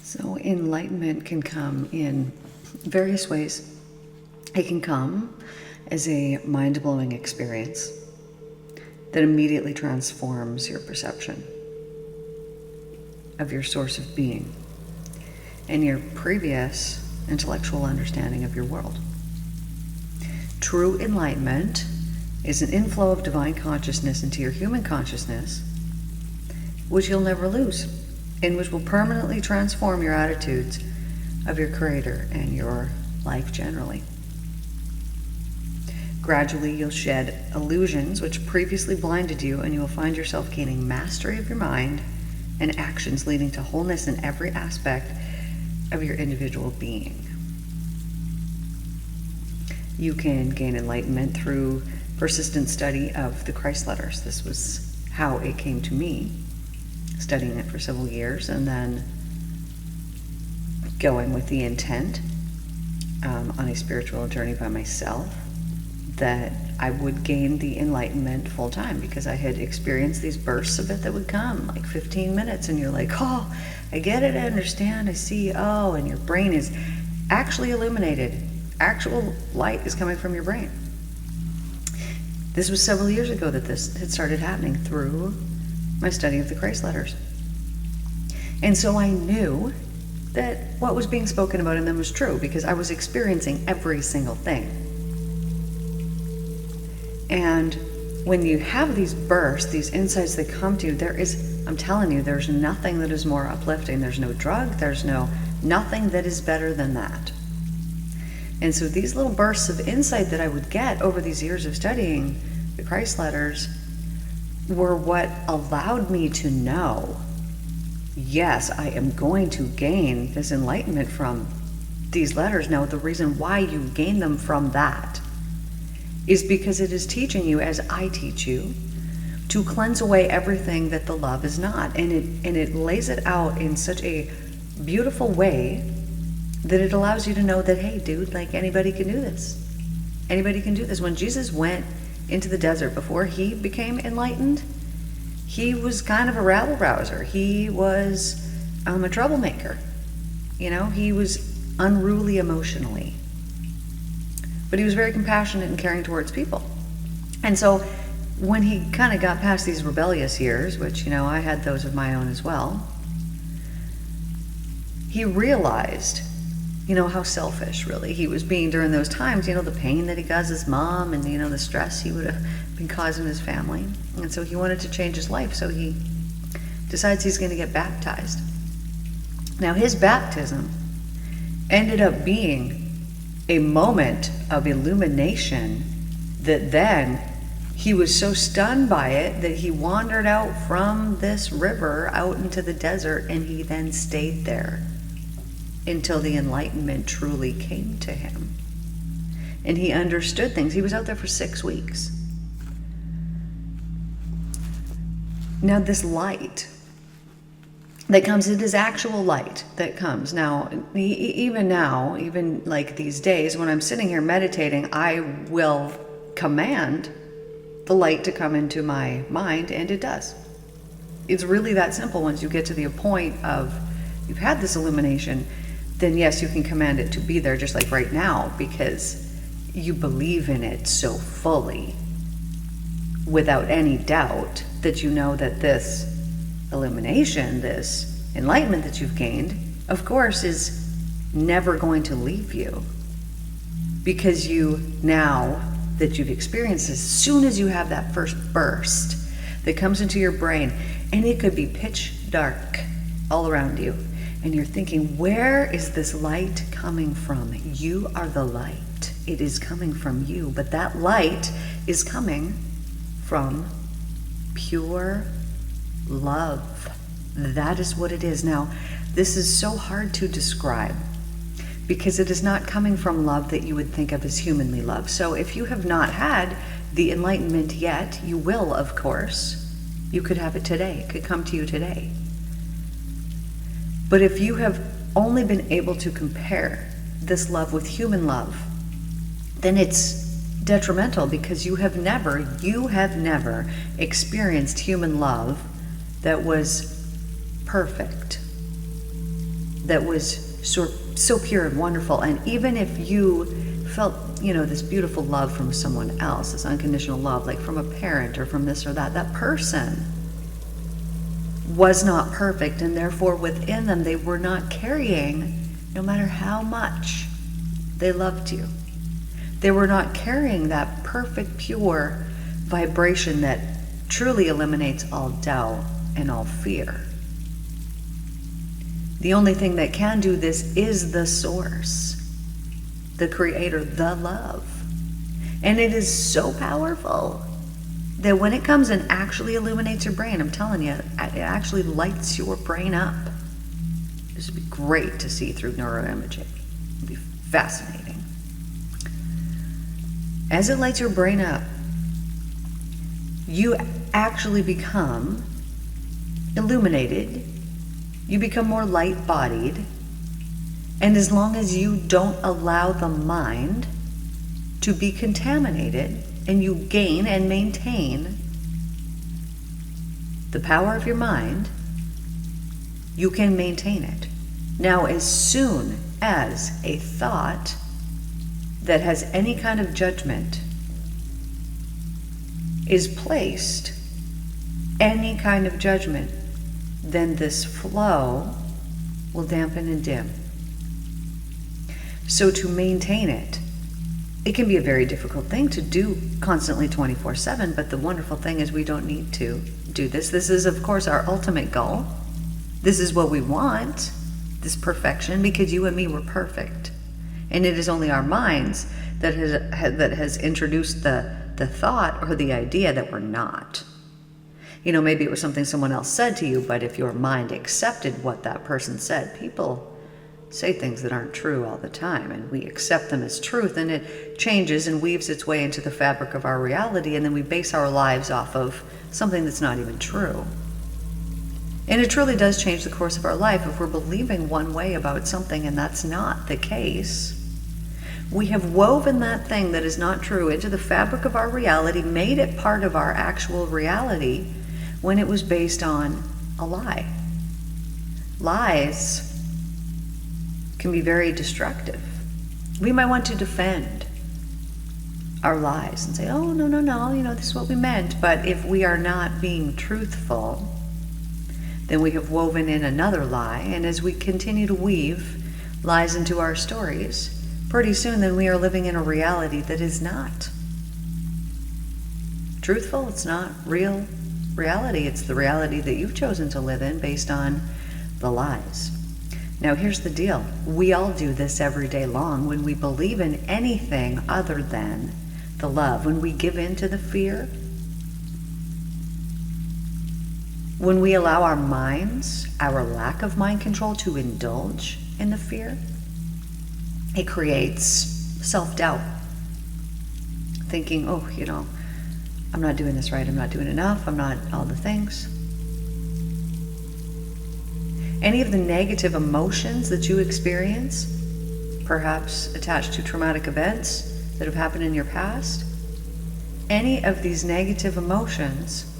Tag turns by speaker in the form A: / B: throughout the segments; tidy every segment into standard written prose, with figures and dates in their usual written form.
A: So enlightenment can come in various ways. It can come as a mind-blowing experience that immediately transforms your perception of your source of being and your previous intellectual understanding of your world. True enlightenment is an inflow of divine consciousness into your human consciousness, which you'll never lose, and which will permanently transform your attitudes of your Creator and your life generally. Gradually, you'll shed illusions which previously blinded you, and you will find yourself gaining mastery of your mind and actions, leading to wholeness in every aspect of your individual being. You can gain enlightenment through persistent study of the Christ letters. This was how it came to me, studying it for several years and then going with the intent on a spiritual journey by myself that I would gain the enlightenment full time, because I had experienced these bursts of it that would come like 15 minutes and you're like, oh, I get it, I understand, I see, oh, and your brain is actually illuminated. Actual light is coming from your brain. This was several years ago that this had started happening through my study of the Christ letters. And so I knew that what was being spoken about in them was true, because I was experiencing every single thing. And when you have these bursts, these insights that come to you, I'm telling you, there's nothing that is more uplifting. There's no drug, there's nothing that is better than that. And so these little bursts of insight that I would get over these years of studying the Christ letters were what allowed me to know, yes, I am going to gain this enlightenment from these letters. Now, the reason why you gain them from that is because it is teaching you, as I teach you, to cleanse away everything that the love is not. And it lays it out in such a beautiful way that it allows you to know that, hey, dude, like, anybody can do this. Anybody can do this. When Jesus went into the desert before he became enlightened, he was kind of a rabble-rouser. He was a troublemaker. You know, he was unruly emotionally. But he was very compassionate and caring towards people. And so when he kind of got past these rebellious years, which, you know, I had those of my own as well, he realized, you know, how selfish really he was being during those times, you know, the pain that he caused his mom and, you know, the stress he would have been causing his family. And so he wanted to change his life. So he decides he's going to get baptized. Now, his baptism ended up being a moment of illumination that then he was so stunned by it that he wandered out from this river out into the desert, and he then stayed there until the enlightenment truly came to him. And he understood things. He was out there for 6 weeks. Now, this light that comes, it is actual light that comes. Now, even like these days, when I'm sitting here meditating, I will command the light to come into my mind, and it does. It's really that simple. Once you get to the point of you've had this illumination, then yes, you can command it to be there, just like right now, because you believe in it so fully, without any doubt, that you know that this illumination, this enlightenment that you've gained, of course, is never going to leave you. Because you, now that you've experienced, as soon as you have that first burst that comes into your brain, and it could be pitch dark all around you, and you're thinking, where is this light coming from? You are the light. It is coming from you. But that light is coming from pure love. That is what it is. Now, this is so hard to describe because it is not coming from love that you would think of as humanly love. So if you have not had the enlightenment yet, you will, of course. You could have it today. It could come to you today. But if you have only been able to compare this love with human love, then it's detrimental, because you have never experienced human love that was perfect. that was so pure and wonderful. And even if you felt, this beautiful love from someone else, this unconditional love, like from a parent or from this or that, that person was not perfect, and therefore within them they were not carrying, no matter how much they loved you, they were not carrying that perfect, pure vibration that truly eliminates all doubt and all fear. The only thing that can do this is the source, the creator, the love. And it is so powerful that when it comes and actually illuminates your brain, I'm telling you, it actually lights your brain up. This would be great to see through neuroimaging. It'd be fascinating. As it lights your brain up, you actually become illuminated. You become more light-bodied. And as long as you don't allow the mind to be contaminated, and you gain and maintain the power of your mind, you can maintain it. Now, as soon as a thought that has any kind of judgment is placed, any kind of judgment, then this flow will dampen and dim. So to maintain it, it can be a very difficult thing to do constantly 24/7, but the wonderful thing is we don't need to do this. This is, of course, our ultimate goal. This is what we want, this perfection, because you and me were perfect. And it is only our minds that has introduced the thought or the idea that we're not. Maybe it was something someone else said to you, but if your mind accepted what that person said, people say things that aren't true all the time, and we accept them as truth, and it changes and weaves its way into the fabric of our reality, and then we base our lives off of something that's not even true. And it truly does change the course of our life if we're believing one way about something and that's not the case. We have woven that thing that is not true into the fabric of our reality, made it part of our actual reality when it was based on a lie. Lies can be very destructive. We might want to defend our lies and say, oh, no, this is what we meant. But if we are not being truthful, then we have woven in another lie. And as we continue to weave lies into our stories, pretty soon then we are living in a reality that is not truthful. It's not real reality. It's the reality that you've chosen to live in based on the lies. Now, here's the deal. We all do this every day long when we believe in anything other than the love. When we give in to the fear, when we allow our minds, our lack of mind control, to indulge in the fear, it creates self-doubt. Thinking, I'm not doing this right, I'm not doing enough, I'm not all the things. Any of the negative emotions that you experience, perhaps attached to traumatic events that have happened in your past, any of these negative emotions,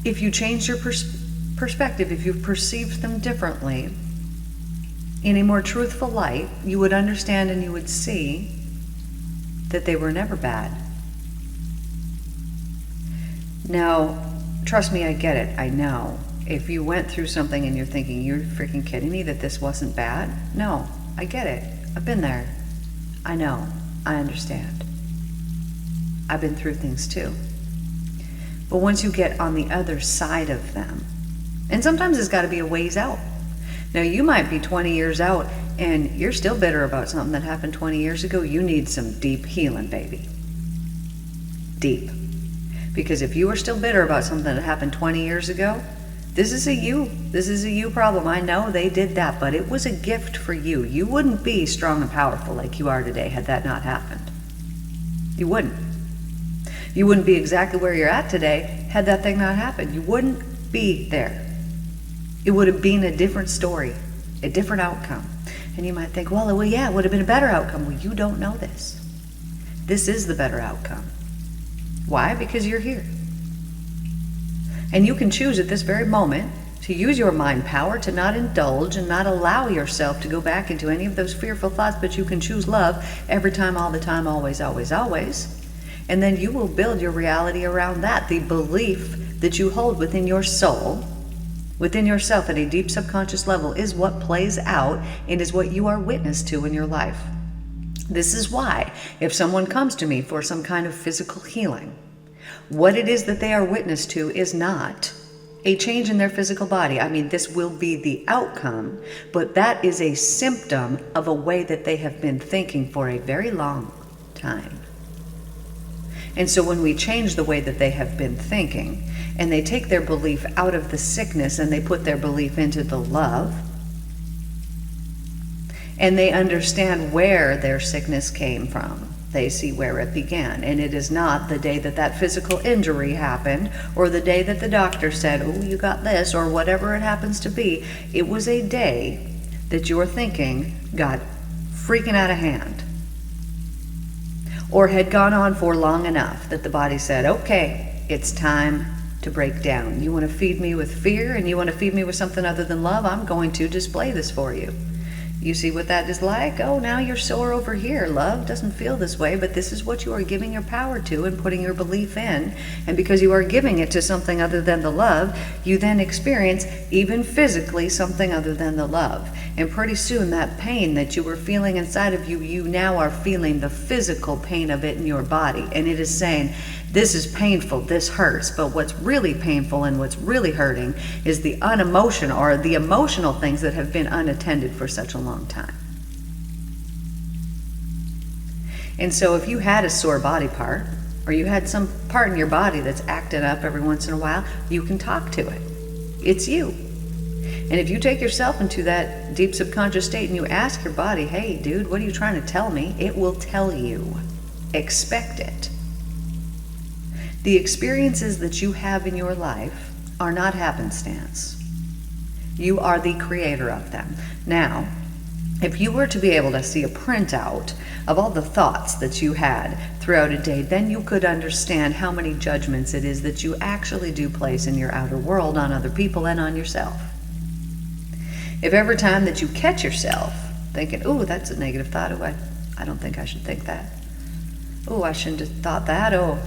A: if you change your perspective, if you perceived them differently, in a more truthful light, you would understand and you would see that they were never bad. Now, trust me, I get it, I know. If you went through something and you're thinking, you're freaking kidding me that this wasn't bad? No, I get it. I've been there. I know. I understand. I've been through things too. But once you get on the other side of them, and sometimes it's got to be a ways out. Now, you might be 20 years out and you're still bitter about something that happened 20 years ago. You need some deep healing, baby. Deep. Because if you are still bitter about something that happened 20 years ago, this is a you problem. I know they did that, but it was a gift for you. You wouldn't be strong and powerful like you are today had that not happened. You wouldn't. You wouldn't be exactly where you're at today had that thing not happened. You wouldn't be there. It would have been a different story, a different outcome. And you might think, well, yeah, it would have been a better outcome. Well, you don't know this. This is the better outcome. Why? Because you're here. And you can choose at this very moment To use your mind power to not indulge and not allow yourself to go back into any of those fearful thoughts, but you can choose love every time, all the time, always, always, always. And then you will build your reality around that. The belief that you hold within your soul, within yourself at a deep subconscious level, is what plays out and is what you are witness to in your life. This is why if someone comes to me for some kind of physical healing, what it is that they are witness to is not a change in their physical body. I mean, this will be the outcome, but that is a symptom of a way that they have been thinking for a very long time. And so when we change the way that they have been thinking, and they take their belief out of the sickness and they put their belief into the love, and they understand where their sickness came from, they see where it began. And it is not the day that that physical injury happened, or the day that the doctor said, oh, you got this, or whatever it happens to be. It was a day that your thinking got freaking out of hand, or had gone on for long enough that the body said, okay, it's time to break down. You want to feed me with fear, and you want to feed me with something other than love? I'm going to display this for you. You see what that is like? Oh, now you're sore over here. Love doesn't feel this way, but this is what you are giving your power to and putting your belief in. And because you are giving it to something other than the love, you then experience, even physically, something other than the love. And pretty soon that pain that you were feeling inside of you, you now are feeling the physical pain of it in your body. And it is saying, this is painful, this hurts, but what's really painful and what's really hurting is the unemotional, or the emotional things that have been unattended for such a long time. And so if you had a sore body part, or you had some part in your body that's acting up every once in a while, you can talk to it. It's you. And if you take yourself into that deep subconscious state and you ask your body, hey dude, what are you trying to tell me? It will tell you. Expect it. The experiences that you have in your life are not happenstance. You are the creator of them. Now, if you were to be able to see a printout of all the thoughts that you had throughout a day, then you could understand how many judgments it is that you actually do place in your outer world on other people and on yourself. If every time that you catch yourself thinking, oh, that's a negative thought, oh, I don't think I should think that. Oh, I shouldn't have thought that. Oh,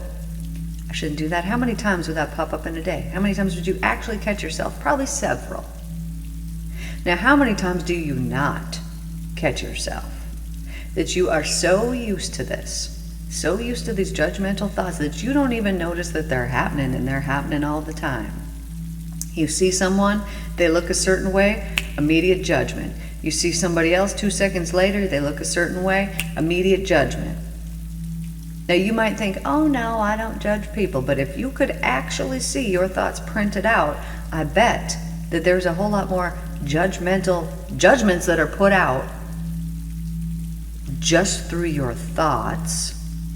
A: I shouldn't do that. How many times would that pop up in a day? How many times would you actually catch yourself? Probably several. Now, how many times do you not catch yourself? That you are so used to this, so used to these judgmental thoughts that you don't even notice that they're happening, and they're happening all the time. You see someone, they look a certain way, immediate judgment. You see somebody else 2 seconds later, they look a certain way, immediate judgment. Now you might think, oh no, I don't judge people, but if you could actually see your thoughts printed out, I bet that there's a whole lot more judgmental judgments that are put out just through your thoughts,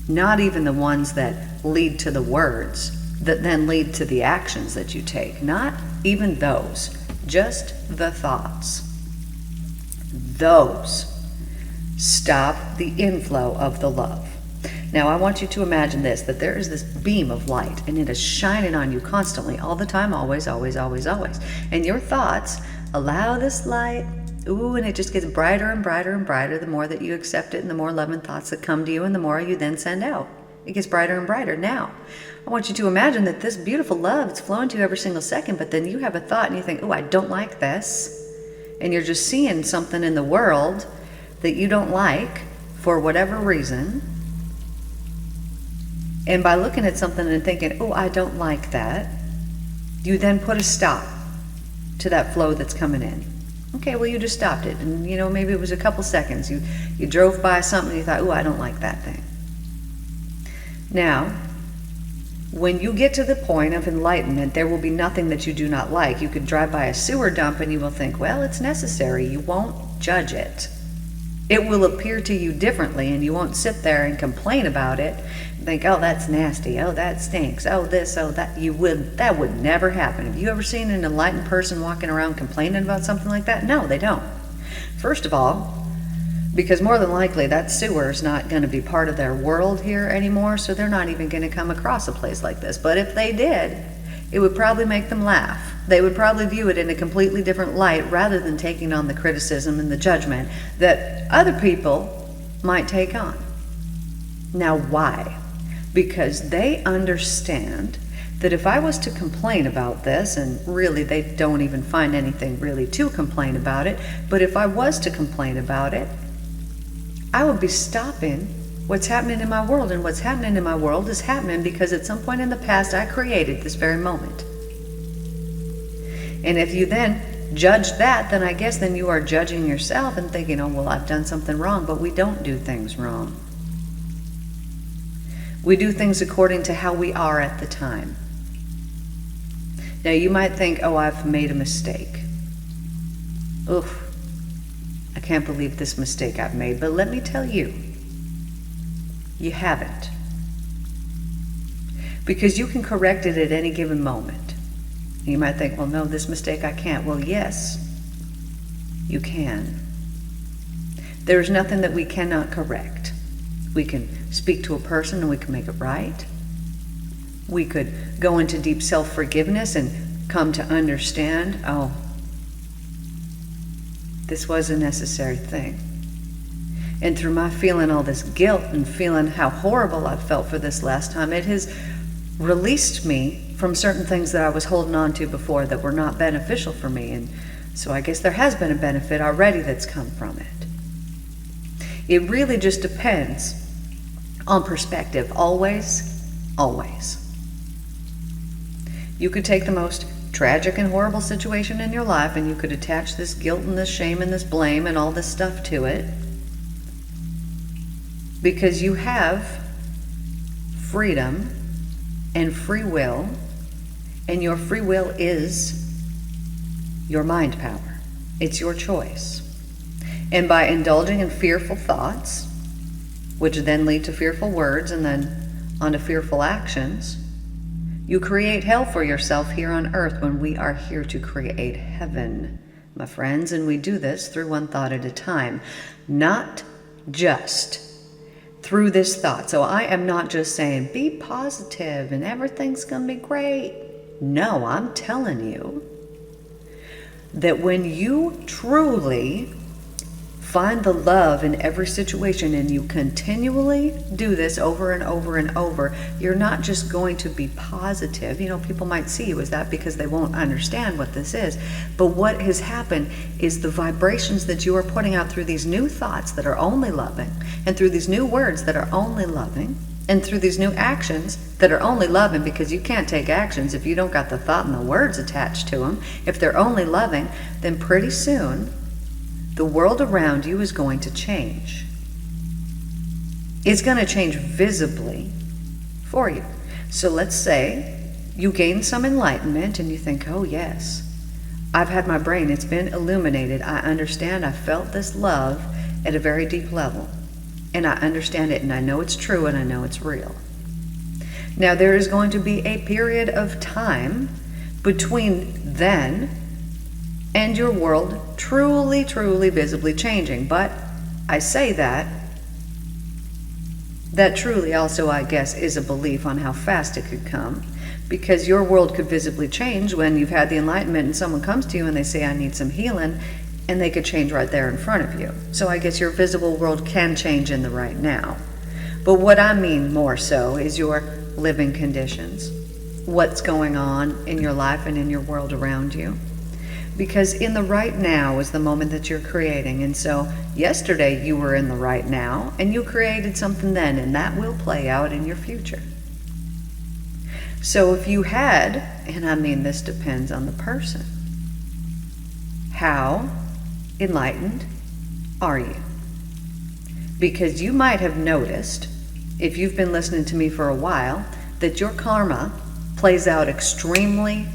A: not even the ones that lead to the words that then lead to the actions that you take. Not even those, just the thoughts. Those stop the inflow of the love. Now, I want you to imagine this, that there is this beam of light, and it is shining on you constantly, all the time, always, always, always, always. And your thoughts allow this light, ooh, and it just gets brighter and brighter and brighter the more that you accept it, and the more loving thoughts that come to you, and the more you then send out. It gets brighter and brighter. Now, I want you to imagine that this beautiful love, it's flowing to you every single second, but then you have a thought and you think, oh, I don't like this. And you're just seeing something in the world that you don't like for whatever reason. And by looking at something and thinking, oh, I don't like that, you then put a stop to that flow that's coming in. Okay, well, you just stopped it. And, maybe it was a couple seconds. You drove by something and you thought, oh, I don't like that thing. Now, when you get to the point of enlightenment, there will be nothing that you do not like. You could drive by a sewer dump and you will think, well, it's necessary. You won't judge it. It will appear to you differently, and you won't sit there and complain about it and think, oh, that's nasty, oh, that stinks, oh, this, oh, that. That would never happen. Have you ever seen an enlightened person walking around complaining about something like that? No, they don't. First of all, because more than likely that sewer is not going to be part of their world here anymore, so they're not even going to come across a place like this. But if they did, It would probably make them laugh. They would probably view it in a completely different light rather than taking on the criticism and the judgment that other people might take on. Now, why? Because they understand that if I was to complain about this, and really they don't even find anything really to complain about it, but if I was to complain about it, I would be stopping what's happening in my world. And what's happening in my world is happening because at some point in the past I created this very moment. And if you then judge that, then I guess then you are judging yourself and thinking, oh, well, I've done something wrong. But we don't do things wrong. We do things according to how we are at the time. Now, you might think, oh, I've made a mistake. Oof, I can't believe this mistake I've made. But let me tell you, you haven't. Because you can correct it at any given moment. You might think, well, no, this mistake I can't. Well, yes, you can. There's nothing that we cannot correct. We can speak to a person and we can make it right. We could go into deep self-forgiveness and come to understand, oh, this was a necessary thing. And through my feeling all this guilt and feeling how horrible I felt for this last time, it has released me from certain things that I was holding on to before that were not beneficial for me. And so I guess there has been a benefit already that's come from it. It really just depends on perspective. Always, always. You could take the most tragic and horrible situation in your life and you could attach this guilt and this shame and this blame and all this stuff to it, because you have freedom and free will, and your free will is your mind power. It's your choice. And by indulging in fearful thoughts, which then lead to fearful words and then onto fearful actions, you create hell for yourself here on earth when we are here to create heaven, my friends. And we do this through one thought at a time, not just through this thought. So I am not just saying, be positive and everything's going to be great. No, I'm telling you that when you truly find the love in every situation and you continually do this over and over and over, you're not just going to be positive. You know, people might see you as that because they won't understand what this is. But what has happened is the vibrations that you are putting out through these new thoughts that are only loving, and through these new words that are only loving, and through these new actions that are only loving, because you can't take actions if you don't got the thought and the words attached to them. If they're only loving, then pretty soon the world around you is going to change. It's going to change visibly for you. So let's say you gain some enlightenment and you think, oh yes, I've had my brain, it's been illuminated. I understand, I felt this love at a very deep level. And I understand it, and I know it's true, and I know it's real. Now there is going to be a period of time between then and your world truly, truly, visibly changing. But I say that truly also, I guess, is a belief on how fast it could come. Because your world could visibly change when you've had the enlightenment and someone comes to you and they say, I need some healing, and they could change right there in front of you. So I guess your visible world can change in the right now. But what I mean more so is your living conditions. What's going on in your life and in your world around you. Because in the right now is the moment that you're creating. And so yesterday you were in the right now and you created something then, and that will play out in your future. So if you had, and I mean this depends on the person, how enlightened are you? Because you might have noticed, if you've been listening to me for a while, that your karma plays out extremely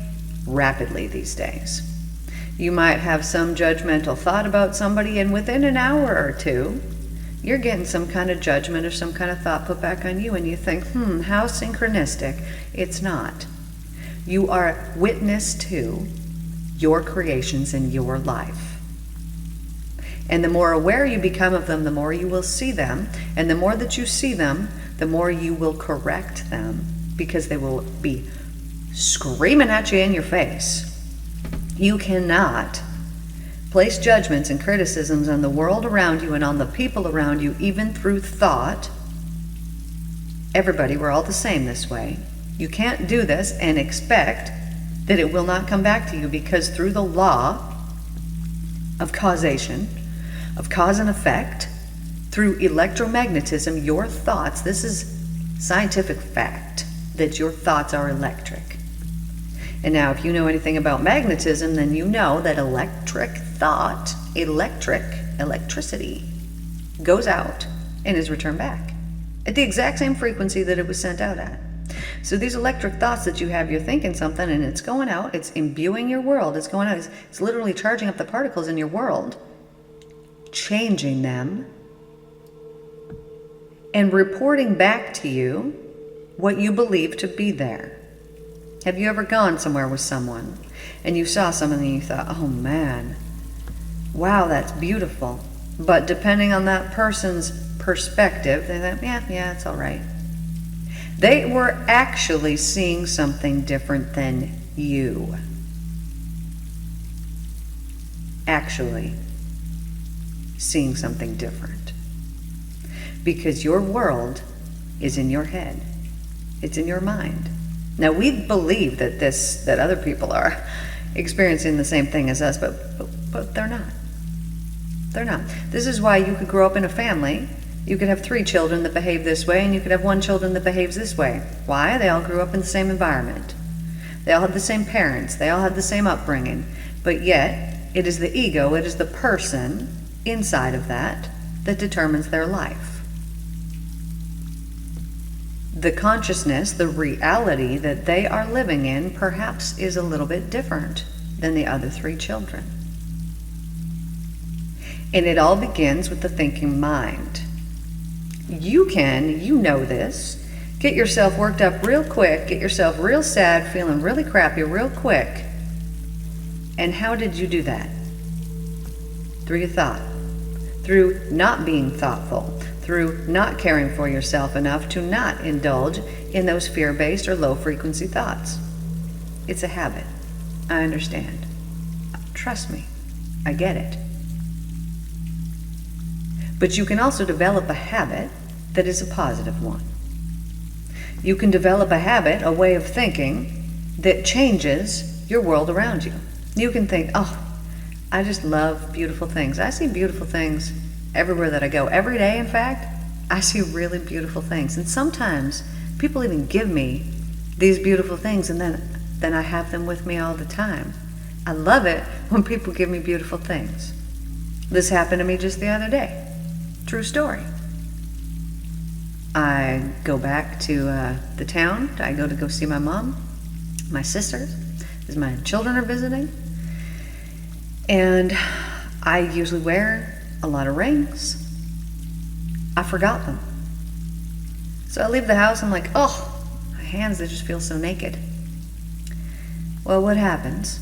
A: rapidly these days. You might have some judgmental thought about somebody, and within an hour or two, you're getting some kind of judgment or some kind of thought put back on you, and you think, how synchronistic. It's not. You are witness to your creations in your life. And the more aware you become of them, the more you will see them. And the more that you see them, the more you will correct them, because they will be screaming at you in your face. You cannot place judgments and criticisms on the world around you and on the people around you, even through thought. Everybody, we're all the same this way. You can't do this and expect that it will not come back to you, because through the law of causation, of cause and effect, through electromagnetism, your thoughts, this is scientific fact, that your thoughts are electric. And now if you know anything about magnetism, then you know that electric thought, electricity, goes out and is returned back at the exact same frequency that it was sent out at. So these electric thoughts that you have, you're thinking something and it's going out, it's imbuing your world, it's going out, it's literally charging up the particles in your world, changing them, and reporting back to you what you believe to be there. Have you ever gone somewhere with someone and you saw something and you thought, oh man, wow, that's beautiful. But depending on that person's perspective, they thought, yeah, it's all right. They were actually seeing something different than you. Actually seeing something different. Because your world is in your head. It's in your mind. Now, we believe that other people are experiencing the same thing as us, but they're not. They're not. This is why you could grow up in a family. You could have 3 children that behave this way, and you could have 1 child that behaves this way. Why? They all grew up in the same environment. They all had the same parents. They all had the same upbringing. But yet, it is the ego, it is the person inside of that determines their life. The consciousness, the reality that they are living in, perhaps is a little bit different than the other 3 children. And it all begins with the thinking mind. You know this, get yourself worked up real quick, get yourself real sad, feeling really crappy real quick. And how did you do that? Through your thought. Through not being thoughtful. Through not caring for yourself enough to not indulge in those fear-based or low-frequency thoughts. It's a habit. I understand. Trust me, I get it. But you can also develop a habit that is a positive one. You can develop a habit, a way of thinking, that changes your world around you. You can think, oh, I just love beautiful things. I see beautiful things everywhere that I go. Every day, in fact, I see really beautiful things. And sometimes people even give me these beautiful things, and then I have them with me all the time. I love it when people give me beautiful things. This happened to me just the other day. True story. I go back to the town. I go to go see my mom, my sisters, as my children are visiting. And I usually wear a lot of rings. I forgot them. So I leave the house, I'm like, oh, my hands, they just feel so naked. Well, what happens?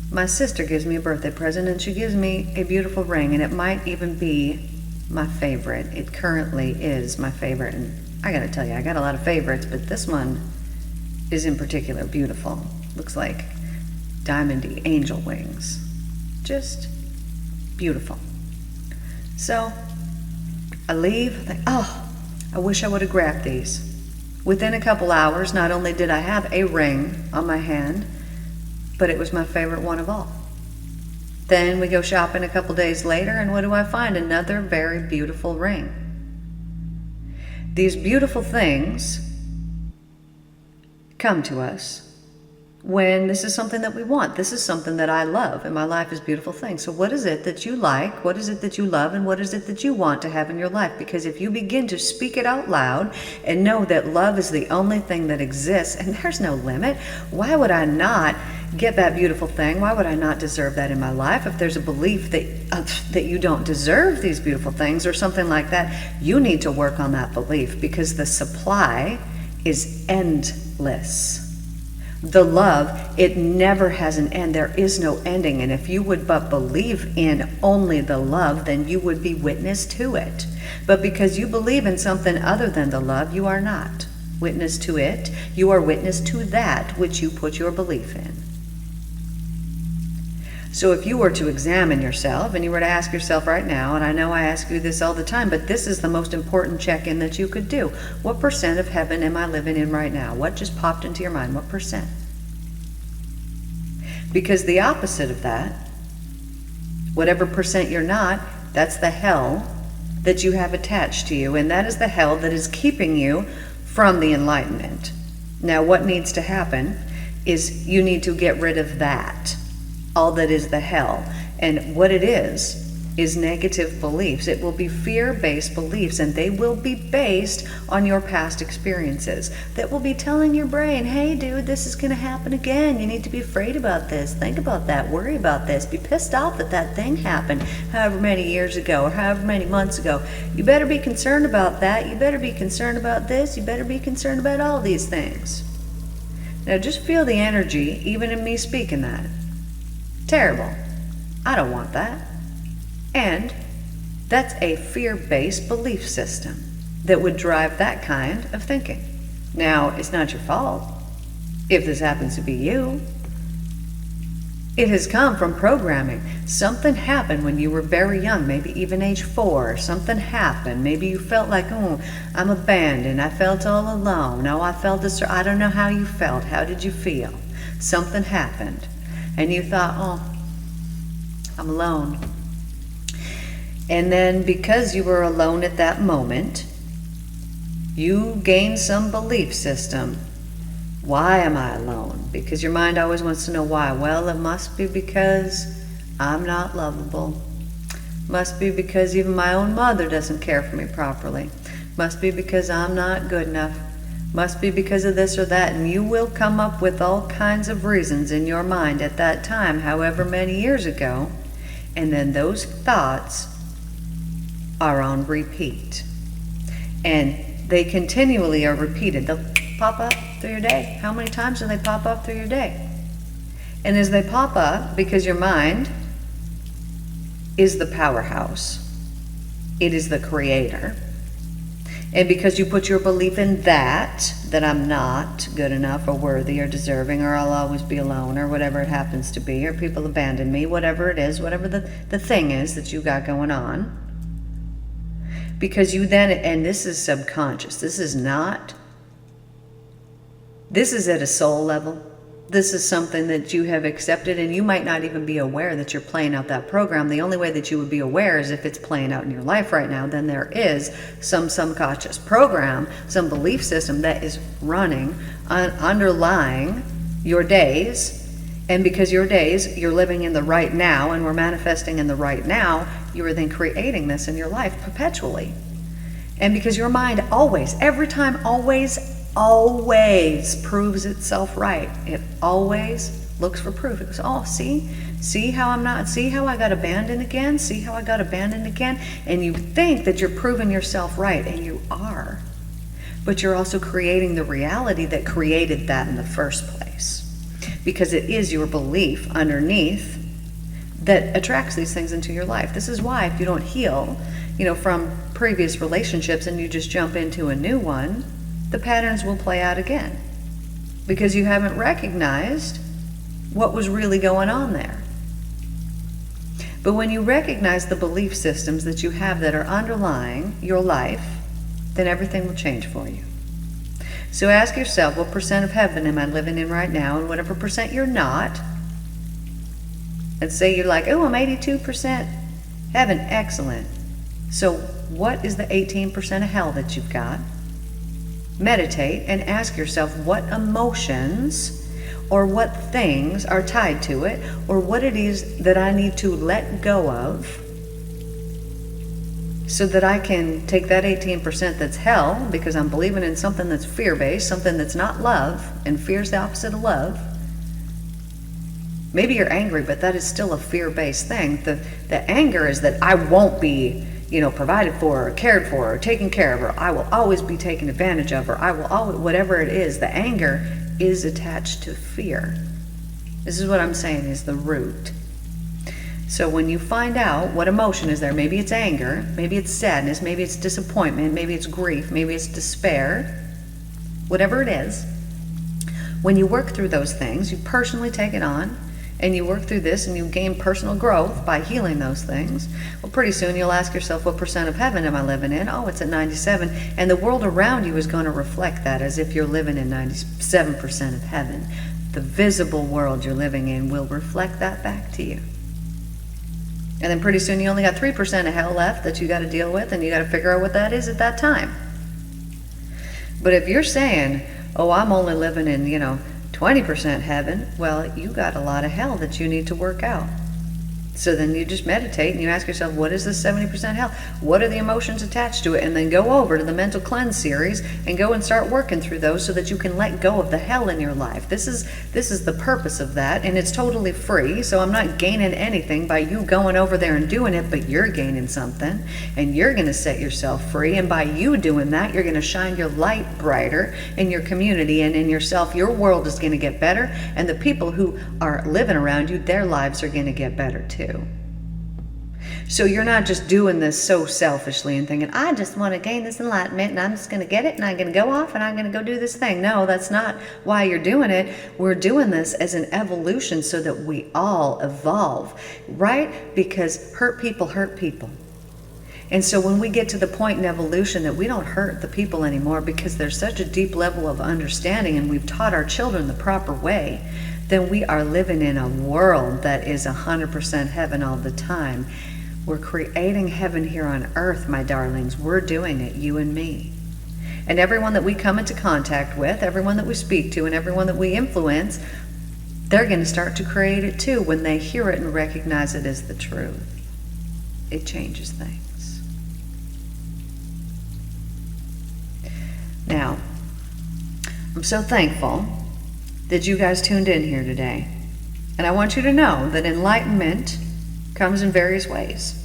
A: My sister gives me a birthday present, and she gives me a beautiful ring, and it might even be my favorite. It currently is my favorite, and I gotta tell you, I got a lot of favorites, but this one is in particular beautiful. Looks like diamondy angel wings. Just beautiful. So I leave, I think, oh, I wish I would have grabbed these. Within a couple hours, not only did I have a ring on my hand, but it was my favorite one of all. Then we go shopping a couple days later, and what do I find? Another very beautiful ring. These beautiful things come to us when this is something that we want. This is something that I love, and my life is beautiful things. So what is it that you like? What is it that you love? And what is it that you want to have in your life? Because if you begin to speak it out loud and know that love is the only thing that exists, and there's no limit, why would I not get that beautiful thing? Why would I not deserve that in my life? If there's a belief that you don't deserve these beautiful things or something like that, you need to work on that belief, because the supply is endless. The love, it never has an end. There is no ending. And if you would but believe in only the love, then you would be witness to it. But because you believe in something other than the love, you are not. witness to it. You are witness to that which you put your belief in. So if you were to examine yourself and you were to ask yourself right now, and I know I ask you this all the time, but this is the most important check-in that you could do. What percent of heaven am I living in right now? What just popped into your mind? What percent? Because the opposite of that, whatever percent you're not, that's the hell that you have attached to you, and that is the hell that is keeping you from the enlightenment. Now, what needs to happen is you need to get rid of that, all that is the hell. And what it is negative beliefs. It will be fear-based beliefs, and they will be based on your past experiences that will be telling your brain, hey dude, this is going to happen again. You need to be afraid about this, think about that, worry about this, be pissed off that that thing happened however many years ago or however many months ago. You better be concerned about that. You better be concerned about this. You better be concerned about all these things. Now just feel the energy even in me speaking that. Terrible. I don't want that. And that's a fear-based belief system that would drive that kind of thinking. Now, it's not your fault if this happens to be you. It has come from programming. Something happened when you were very young, maybe even age 4. Something happened. Maybe you felt like, oh, I'm abandoned. I felt all alone. Oh, I felt this. I don't know how you felt. How did you feel? Something happened. And you thought, oh, I'm alone. And then because you were alone at that moment, you gained some belief system. Why am I alone? Because your mind always wants to know why. Well, it must be because I'm not lovable. Must be because even my own mother doesn't care for me properly. Must be because I'm not good enough. Must be because of this or that. And you will come up with all kinds of reasons in your mind at that time, however many years ago. And then those thoughts are on repeat, and they continually are repeated. They'll pop up through your day. How many times do they pop up through your day? And as they pop up, because your mind is the powerhouse, it is the creator, and because you put your belief in that I'm not good enough or worthy or deserving, or I'll always be alone, or whatever it happens to be, or people abandon me, whatever it is, whatever the thing is that you got going on. Because you then, and this is subconscious, this is at a soul level. This is something that you have accepted, and you might not even be aware that you're playing out that program. The only way that you would be aware is if it's playing out in your life right now. Then there is some subconscious program, some belief system that is running, underlying your days. And because your days, you're living in the right now, and we're manifesting in the right now, you are then creating this in your life perpetually. And because your mind always, every time, always proves itself right. It always looks for proof. It goes, oh, see how I'm not, see how I got abandoned again, see how I got abandoned again. And you think that you're proving yourself right, and you are. But you're also creating the reality that created that in the first place. Because it is your belief underneath that attracts these things into your life. This is why if you don't heal, from previous relationships and you just jump into a new one, the patterns will play out again. Because you haven't recognized what was really going on there. But when you recognize the belief systems that you have that are underlying your life, then everything will change for you. So ask yourself, what percent of heaven am I living in right now? And whatever percent you're not, and say you're like, oh, I'm 82% heaven, excellent. So what is the 18% of hell that you've got? Meditate and ask yourself what emotions or what things are tied to it, or what it is that I need to let go of, so that I can take that 18% that's hell, because I'm believing in something that's fear-based, something that's not love, and fear is the opposite of love. Maybe you're angry, but that is still a fear-based thing. The anger is that I won't be, provided for or cared for or taken care of, or I will always be taken advantage of, or I will always, whatever it is, the anger is attached to fear. This is what I'm saying is the root. So when you find out what emotion is there, maybe it's anger, maybe it's sadness, maybe it's disappointment, maybe it's grief, maybe it's despair, whatever it is, when you work through those things, you personally take it on, and you work through this and you gain personal growth by healing those things, well, pretty soon you'll ask yourself, what percent of heaven am I living in? Oh, it's at 97. And the world around you is going to reflect that as if you're living in 97% of heaven. The visible world you're living in will reflect that back to you. And then pretty soon you only got 3% of hell left that you got to deal with, and you got to figure out what that is at that time. But if you're saying, oh, I'm only living in, 20% heaven, well, you got a lot of hell that you need to work out. So then you just meditate and you ask yourself, what is this 70% hell? What are the emotions attached to it? And then go over to the Mental Cleanse series and go and start working through those so that you can let go of the hell in your life. This is the purpose of that, and it's totally free. So I'm not gaining anything by you going over there and doing it, but you're gaining something, and you're going to set yourself free. And by you doing that, you're going to shine your light brighter in your community and in yourself. Your world is going to get better, and the people who are living around you, their lives are going to get better too. So you're not just doing this so selfishly and thinking, I just want to gain this enlightenment and I'm just going to get it and I'm going to go off and I'm going to go do this thing. No, that's not why you're doing it. We're doing this as an evolution so that we all evolve, right? Because hurt people hurt people. And so when we get to the point in evolution that we don't hurt the people anymore because there's such a deep level of understanding and we've taught our children the proper way, then we are living in a world that is 100% heaven all the time. We're creating heaven here on earth, my darlings. We're doing it, you and me. And everyone that we come into contact with, everyone that we speak to, and everyone that we influence, they're going to start to create it too when they hear it and recognize it as the truth. It changes things. Now, I'm so thankful that you guys tuned in here today. And I want you to know that enlightenment comes in various ways.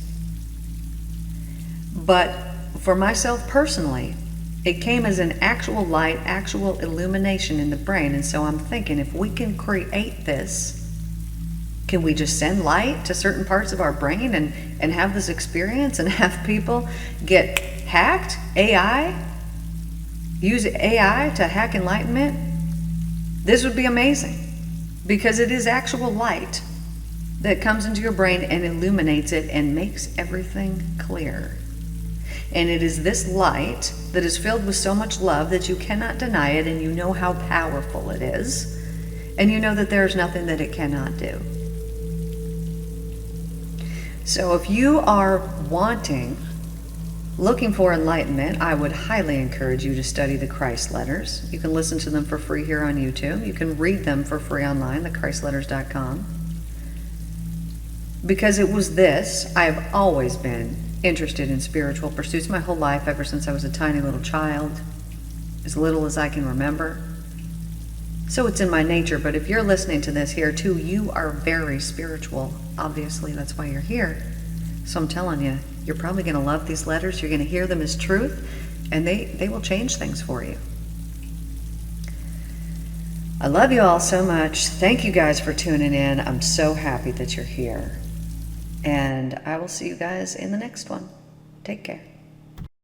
A: But for myself personally, it came as an actual light, actual illumination in the brain. And so I'm thinking, if we can create this, can we just send light to certain parts of our brain and have this experience and have people get hacked? Use AI to hack enlightenment? This would be amazing, because it is actual light that comes into your brain and illuminates it and makes everything clear. And it is this light that is filled with so much love that you cannot deny it, and you know how powerful it is, and you know that there's nothing that it cannot do. So if you are looking for enlightenment, I would highly encourage you to study the Christ letters. You can listen to them for free here on YouTube. You can read them for free online, thechristletters.com. Because it was this, I have always been interested in spiritual pursuits my whole life, ever since I was a tiny little child, as little as I can remember. So it's in my nature, but if you're listening to this here too, you are very spiritual. Obviously, that's why you're here. So I'm telling you, you're probably going to love these letters. You're going to hear them as truth, and they will change things for you. I love you all so much. Thank you guys for tuning in. I'm so happy that you're here. And I will see you guys in the next one. Take care.